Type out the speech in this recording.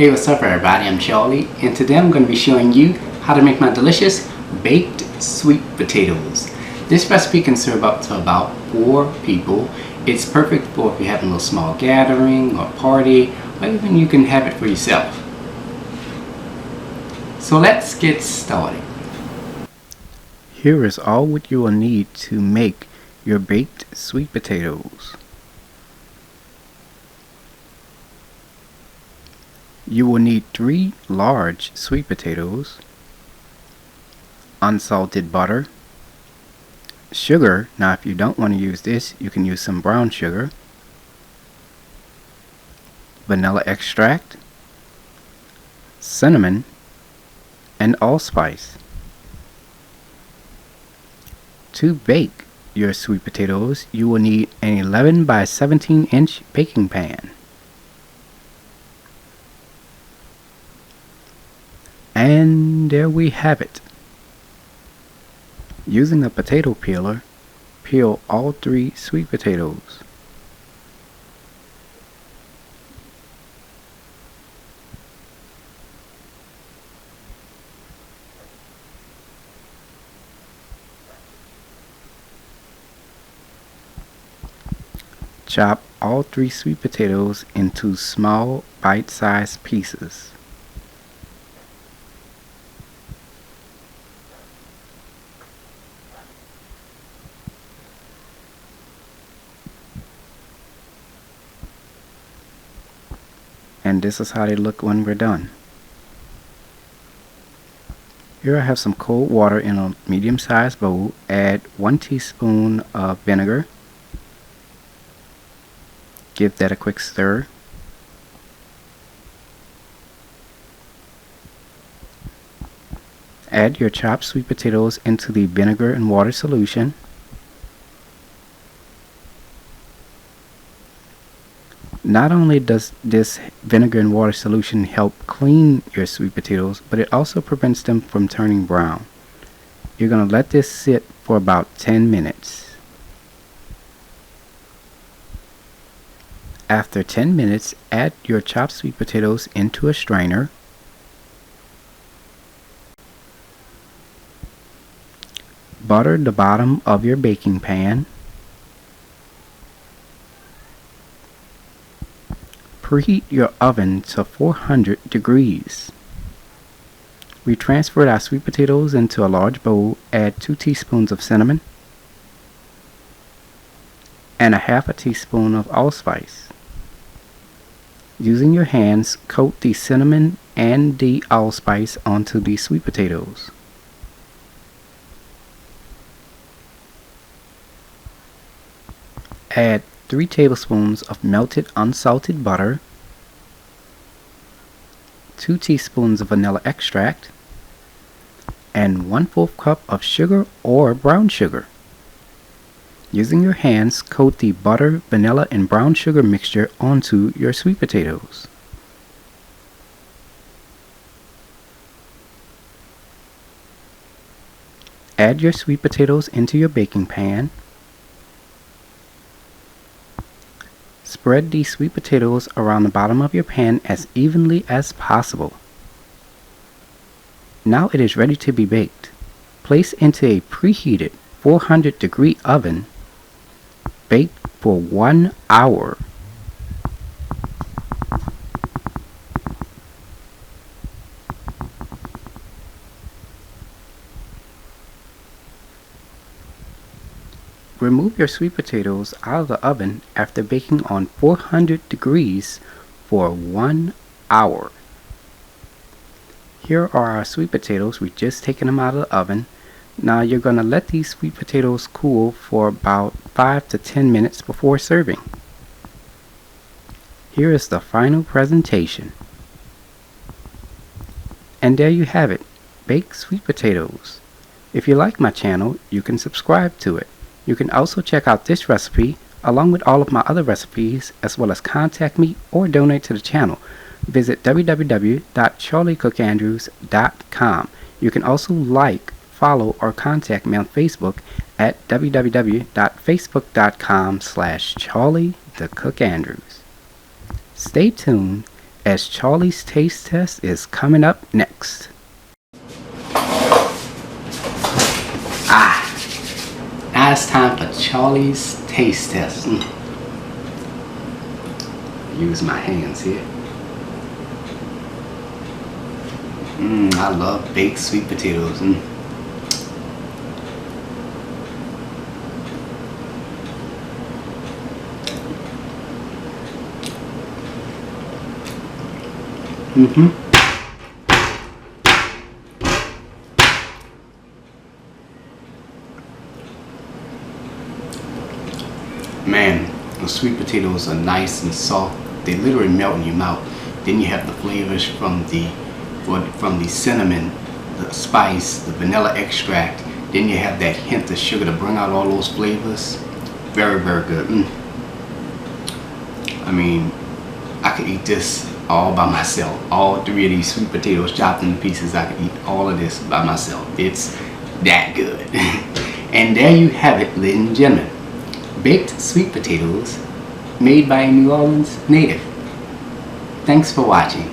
Hey, what's up everybody, I'm Charlie, and today I'm going to be showing you how to make my delicious baked sweet potatoes. This recipe can serve up to about 4 people. It's perfect for if you're having a little small gathering or party, or even you can have it for yourself. So let's get started. Here is all what you will need to make your baked sweet potatoes. You will need 3 large sweet potatoes, unsalted butter, sugar. Now if you don't want to use this, you can use some brown sugar, vanilla extract, cinnamon, and allspice. To bake your sweet potatoes, you will need an 11 by 17 inch baking pan. And there we have it. Using a potato peeler, peel all 3 sweet potatoes. Chop all 3 sweet potatoes into small bite-sized pieces. And this is how they look when we're done. Here I have some cold water in a medium-sized bowl. Add 1 teaspoon of vinegar. Give that a quick stir. Add your chopped sweet potatoes into the vinegar and water solution. Not only does this vinegar and water solution help clean your sweet potatoes, but it also prevents them from turning brown. You're going to let this sit for about 10 minutes. After 10 minutes, add your chopped sweet potatoes into a strainer. Butter the bottom of your baking pan. Preheat your oven to 400 degrees. We transferred our sweet potatoes into a large bowl. Add 2 teaspoons of cinnamon and a half a teaspoon of allspice. Using your hands, coat the cinnamon and the allspice onto the sweet potatoes. Add 3 tablespoons of melted unsalted butter, 2 teaspoons of vanilla extract, and 1/4 cup of sugar or brown sugar. Using your hands, coat the butter, vanilla, and brown sugar mixture onto your sweet potatoes. Add your sweet potatoes into your baking pan. Spread the sweet potatoes around the bottom of your pan as evenly as possible. Now it is ready to be baked. Place into a preheated 400 degree oven. Bake for 1 hour. Remove your sweet potatoes out of the oven after baking on 400 degrees for 1 hour. Here are our sweet potatoes. We've just taken them out of the oven. Now you're going to let these sweet potatoes cool for about 5 to 10 minutes before serving. Here is the final presentation. And there you have it, baked sweet potatoes. If you like my channel, you can subscribe to it. You can also check out this recipe along with all of my other recipes, as well as contact me or donate to the channel. Visit www.charliethecookandrews.com. You can also like, follow, or contact me on Facebook at www.facebook.com/charliethecookandrews. Stay tuned as Charlie's taste test is coming up next. Now it's time for Charlie's taste test. Use my hands here. I love baked sweet potatoes. Man, the sweet potatoes are nice and soft. They literally melt in your mouth. Then you have the flavors from the cinnamon, the spice, the vanilla extract. Then you have that hint of sugar to bring out all those flavors. Very, very good. I mean, I could eat this all by myself. All 3 of these sweet potatoes chopped into pieces, I could eat all of this by myself. It's that good. And there you have it, ladies and gentlemen. Baked sweet potatoes made by a New Orleans native. Thanks for watching.